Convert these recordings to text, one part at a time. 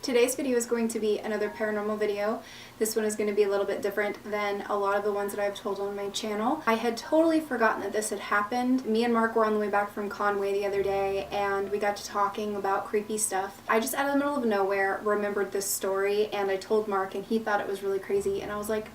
Today's video is going to be another paranormal video. This one is going to be a little bit different than a lot of the ones that I've told on my channel. I had totally forgotten that this had happened. Me and Mark were on the way back from Conway the other day and we got to talking about creepy stuff. I just out of the middle of nowhere remembered this story and I told Mark and he thought it was really crazy and I was like,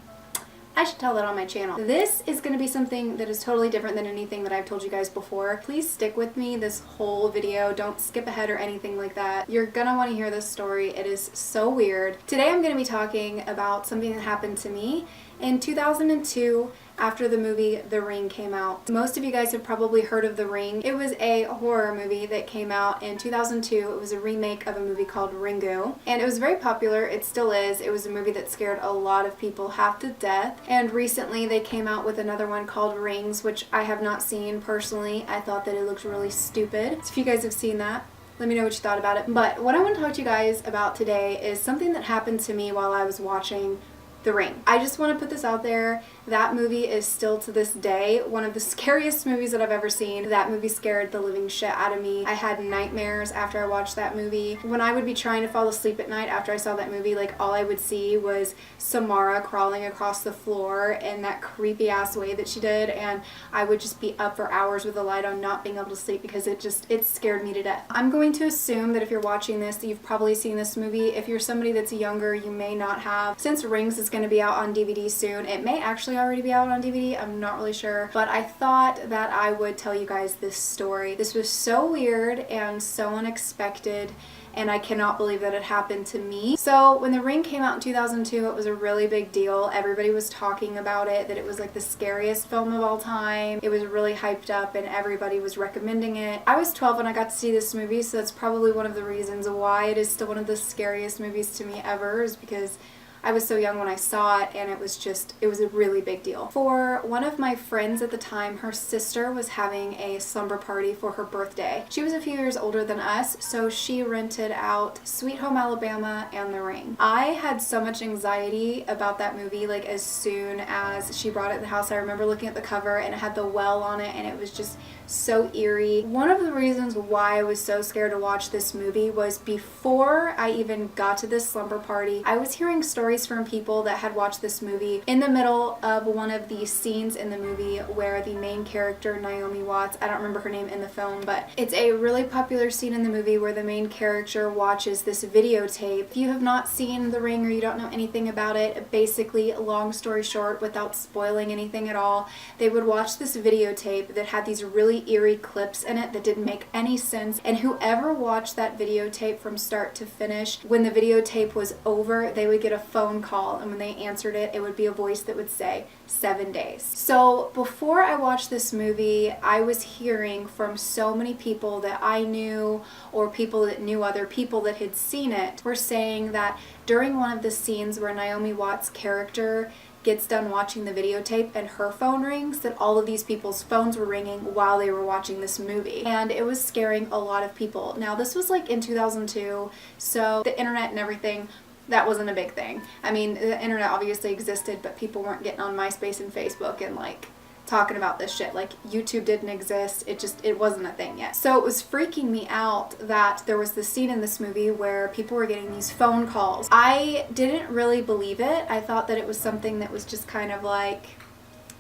I should tell that on my channel. This is going to be something that is totally different than anything that I've told you guys before. Please stick with me this whole video. Don't skip ahead or anything like that. You're gonna want to hear this story. It is so weird. Today I'm going to be talking about something that happened to me in 2002 after the movie The Ring came out. Most of you guys have probably heard of The Ring. It was a horror movie that came out in 2002. It was a remake of a movie called Ringu, and it was very popular. It still is. It was a movie that scared a lot of people half to death, and recently they came out with another one called Rings, which I have not seen personally. I thought that it looked really stupid. So if you guys have seen that, let me know what you thought about it. But what I want to talk to you guys about today is something that happened to me while I was watching The Ring. I just want to put this out there. That movie is still to this day one of the scariest movies that I've ever seen. That movie scared the living shit out of me. I had nightmares after I watched that movie. When I would be trying to fall asleep at night after I saw that movie, like all I would see was Samara crawling across the floor in that creepy ass way that she did, and I would just be up for hours with the light on not being able to sleep because it scared me to death. I'm going to assume that if you're watching this that you've probably seen this movie. If you're somebody that's younger, you may not have. Since Rings is going to be out on DVD soon, it may actually already be out on DVD, I'm not really sure, but I thought that I would tell you guys this story. This was so weird and so unexpected, and I cannot believe that it happened to me. So when The Ring came out in 2002, it was a really big deal. Everybody was talking about it, that it was like the scariest film of all time. It was really hyped up and everybody was recommending it. I was 12 when I got to see this movie, so that's probably one of the reasons why it is still one of the scariest movies to me ever, is because I was so young when I saw it, and it was a really big deal. For one of my friends at the time, her sister was having a slumber party for her birthday. She was a few years older than us, so she rented out Sweet Home Alabama and The Ring. I had so much anxiety about that movie, like as soon as she brought it in the house. I remember looking at the cover and it had the well on it and it was just so eerie. One of the reasons why I was so scared to watch this movie was before I even got to this slumber party, I was hearing stories from people that had watched this movie in the middle of one of the scenes in the movie where the main character, Naomi Watts, I don't remember her name in the film, but it's a really popular scene in the movie where the main character watches this videotape. If you have not seen The Ring or you don't know anything about it, basically, long story short, without spoiling anything at all, they would watch this videotape that had these really eerie clips in it that didn't make any sense, and whoever watched that videotape from start to finish, when the videotape was over, they would get a phone call, and when they answered it, it would be a voice that would say 7 days. So before I watched this movie, I was hearing from so many people that I knew or people that knew other people that had seen it were saying that during one of the scenes where Naomi Watts' character gets done watching the videotape and her phone rings, that all of these people's phones were ringing while they were watching this movie, and it was scaring a lot of people. Now this was like in 2002, so the internet and everything, that wasn't a big thing. I mean, the internet obviously existed, but people weren't getting on MySpace and Facebook and like talking about this shit. Like YouTube didn't exist. It wasn't a thing yet. So it was freaking me out that there was this scene in this movie where people were getting these phone calls. I didn't really believe it. I thought that it was something that was just kind of like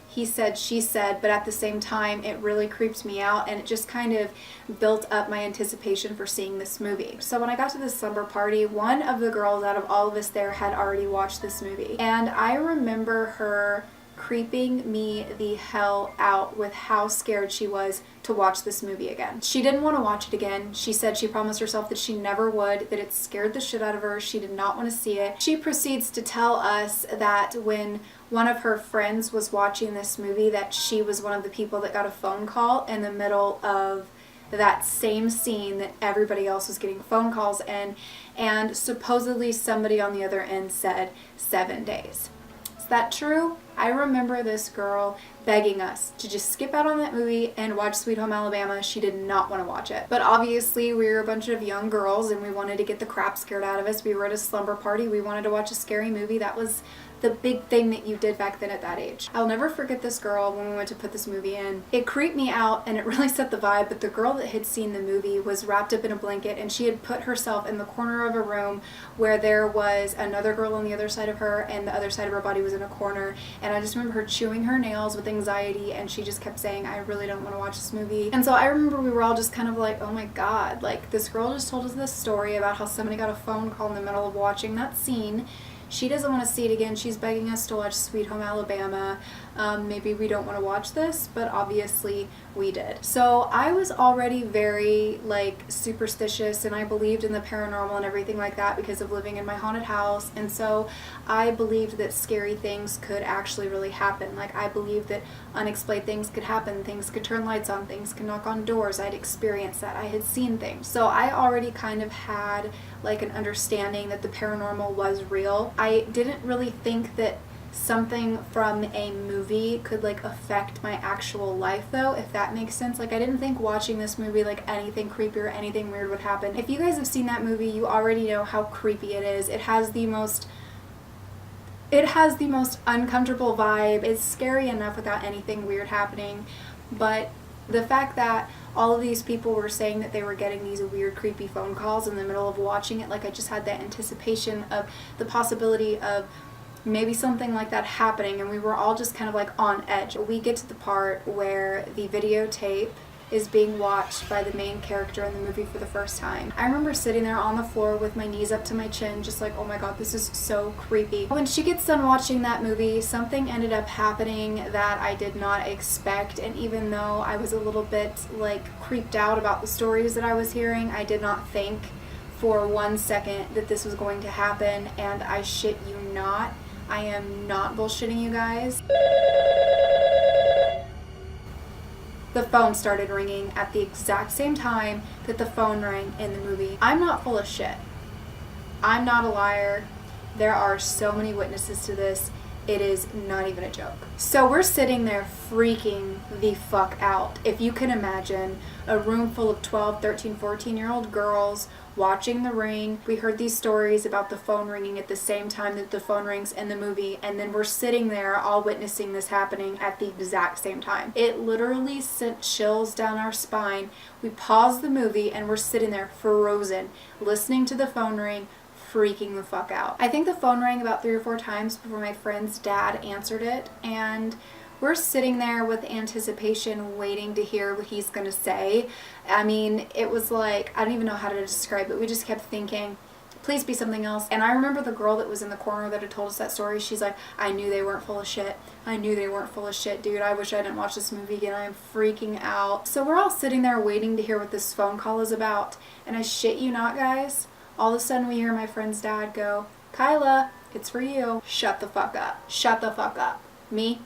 he said, she said, but at the same time, it really creeped me out, and it just kind of built up my anticipation for seeing this movie. So when I got to this slumber party, one of the girls out of all of us there had already watched this movie, and I remember her creeping me the hell out with how scared she was to watch this movie again. She didn't want to watch it again. She said she promised herself that she never would, that it scared the shit out of her. She did not want to see it. She proceeds to tell us that when one of her friends was watching this movie, that she was one of the people that got a phone call in the middle of that same scene that everybody else was getting phone calls in, and supposedly somebody on the other end said 7 days. Is that true? I remember this girl begging us to just skip out on that movie and watch Sweet Home Alabama. She did not want to watch it. But obviously we were a bunch of young girls and we wanted to get the crap scared out of us. We were at a slumber party. We wanted to watch a scary movie. That was the big thing that you did back then at that age. I'll never forget this girl when we went to put this movie in. It creeped me out and it really set the vibe, but the girl that had seen the movie was wrapped up in a blanket and she had put herself in the corner of a room where there was another girl on the other side of her and the other side of her body was in a corner. And I just remember her chewing her nails with anxiety and she just kept saying, I really don't want to watch this movie. And so I remember we were all just kind of like, oh my god, like this girl just told us this story about how somebody got a phone call in the middle of watching that scene. She doesn't want to see it again. She's begging us to watch Sweet Home Alabama. Maybe we don't want to watch this, but obviously we did. So I was already very like superstitious and I believed in the paranormal and everything like that because of living in my haunted house. And so I believed that scary things could actually really happen. Like I believed that unexplained things could happen. Things could turn lights on. Things could knock on doors. I'd experienced that. I had seen things. So I already kind of had like an understanding that the paranormal was real. I didn't really think that something from a movie could like affect my actual life though, if that makes sense. Like I didn't think watching this movie like anything creepy or anything weird would happen. If you guys have seen that movie, you already know how creepy it is. It has the most uncomfortable vibe. It's scary enough without anything weird happening, but the fact that all of these people were saying that they were getting these weird creepy phone calls in the middle of watching it, like I just had that anticipation of the possibility of maybe something like that happening, and we were all just kind of like on edge. We get to the part where the videotape is being watched by the main character in the movie for the first time. I remember sitting there on the floor with my knees up to my chin, just like, oh my god, this is so creepy. When she gets done watching that movie, something ended up happening that I did not expect, and even though I was a little bit like creeped out about the stories that I was hearing, I did not think for 1 second that this was going to happen, and I shit you not, I am not bullshitting you guys. The phone started ringing at the exact same time that the phone rang in the movie. I'm not full of shit. I'm not a liar. There are so many witnesses to this. It is not even a joke. So we're sitting there freaking the fuck out. If you can imagine a room full of 12, 13, 14-year-old girls watching The Ring. We heard these stories about the phone ringing at the same time that the phone rings in the movie, and then we're sitting there all witnessing this happening at the exact same time. It literally sent chills down our spine. We paused the movie and we're sitting there frozen, listening to the phone ring, freaking the fuck out. I think the phone rang about 3 or 4 times before my friend's dad answered it, and we're sitting there with anticipation waiting to hear what he's gonna say. I mean, it was like, I don't even know how to describe it. We just kept thinking, please be something else. And I remember the girl that was in the corner that had told us that story, she's like, I knew they weren't full of shit. I knew they weren't full of shit, dude. I wish I didn't watch this movie again. I am freaking out. So we're all sitting there waiting to hear what this phone call is about. And I shit you not, guys, all of a sudden we hear my friend's dad go, Kyla, it's for you. Shut the fuck up. Shut the fuck up. Me?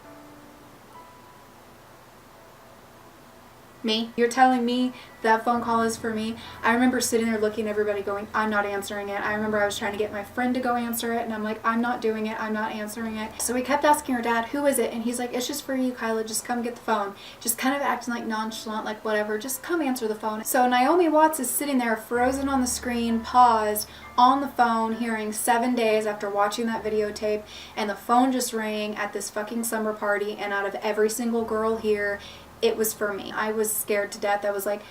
Me? You're telling me that phone call is for me? I remember sitting there looking at everybody going, I'm not answering it. I remember I was trying to get my friend to go answer it, and I'm like, I'm not doing it. I'm not answering it. So we kept asking her dad, who is it? And he's like, it's just for you, Kyla. Just come get the phone. Just kind of acting like nonchalant, like whatever. Just come answer the phone. So Naomi Watts is sitting there frozen on the screen, paused, on the phone, hearing 7 days after watching that videotape, and the phone just rang at this fucking summer party, and out of every single girl here, it was for me. I was scared to death. I was like,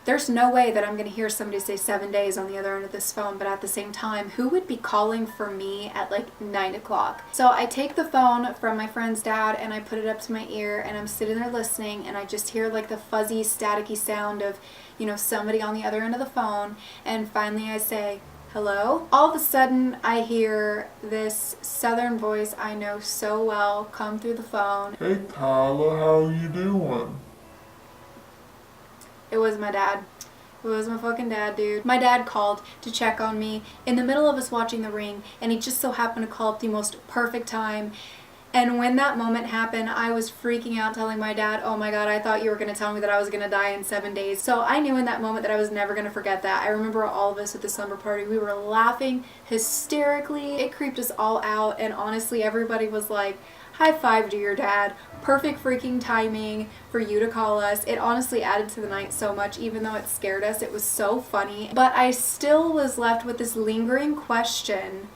there's no way that I'm going to hear somebody say 7 days on the other end of this phone, but at the same time, who would be calling for me at like 9 o'clock? So I take the phone from my friend's dad and I put it up to my ear, and I'm sitting there listening, and I just hear like the fuzzy, staticky sound of, you know, somebody on the other end of the phone, and finally I say, hello? All of a sudden, I hear this southern voice I know so well come through the phone. Hey Kyla, how you doing? It was my dad. It was my fucking dad, dude. My dad called to check on me in the middle of us watching The Ring, and he just so happened to call at the most perfect time. And when that moment happened, I was freaking out, telling my dad, oh my god, I thought you were going to tell me that I was going to die in 7 days. So I knew in that moment that I was never going to forget that. I remember all of us at the slumber party, we were laughing hysterically. It creeped us all out, and honestly, everybody was like, high five to your dad. Perfect freaking timing for you to call us. It honestly added to the night so much, even though it scared us. It was so funny. But I still was left with this lingering question.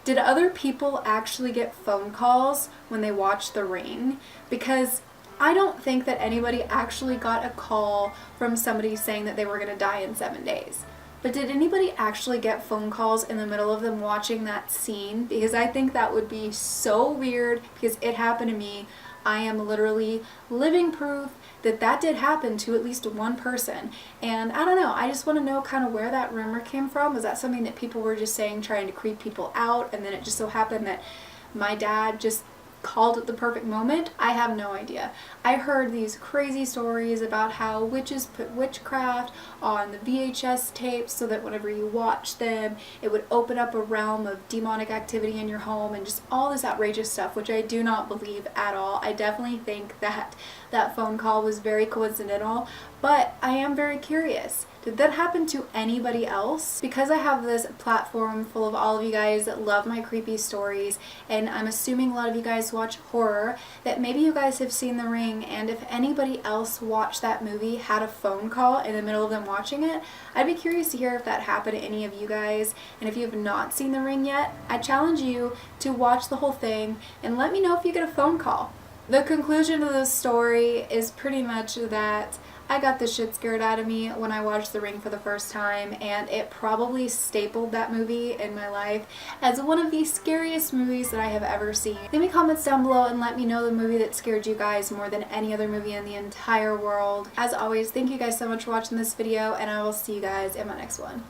Did other people actually get phone calls when they watched The Ring? Because I don't think that anybody actually got a call from somebody saying that they were going to die in 7 days. But did anybody actually get phone calls in the middle of them watching that scene? Because I think that would be so weird, because it happened to me. I am literally living proof that that did happen to at least one person. And I don't know, I just want to know kind of where that rumor came from. Was that something that people were just saying, trying to creep people out, and then it just so happened that my dad just called at the perfect moment? I have no idea. I heard these crazy stories about how witches put witchcraft on the VHS tapes so that whenever you watch them, it would open up a realm of demonic activity in your home, and just all this outrageous stuff, which I do not believe at all. I definitely think that that phone call was very coincidental, but I am very curious. Did that happen to anybody else? Because I have this platform full of all of you guys that love my creepy stories, and I'm assuming a lot of you guys watch horror, that maybe you guys have seen The Ring, and if anybody else watched that movie, had a phone call in the middle of them watching it, I'd be curious to hear if that happened to any of you guys. And if you have not seen The Ring yet, I challenge you to watch the whole thing and let me know if you get a phone call. The conclusion of the story is pretty much that I got the shit scared out of me when I watched The Ring for the first time, and it probably stapled that movie in my life as one of the scariest movies that I have ever seen. Leave me comments down below and let me know the movie that scared you guys more than any other movie in the entire world. As always, thank you guys so much for watching this video, and I will see you guys in my next one.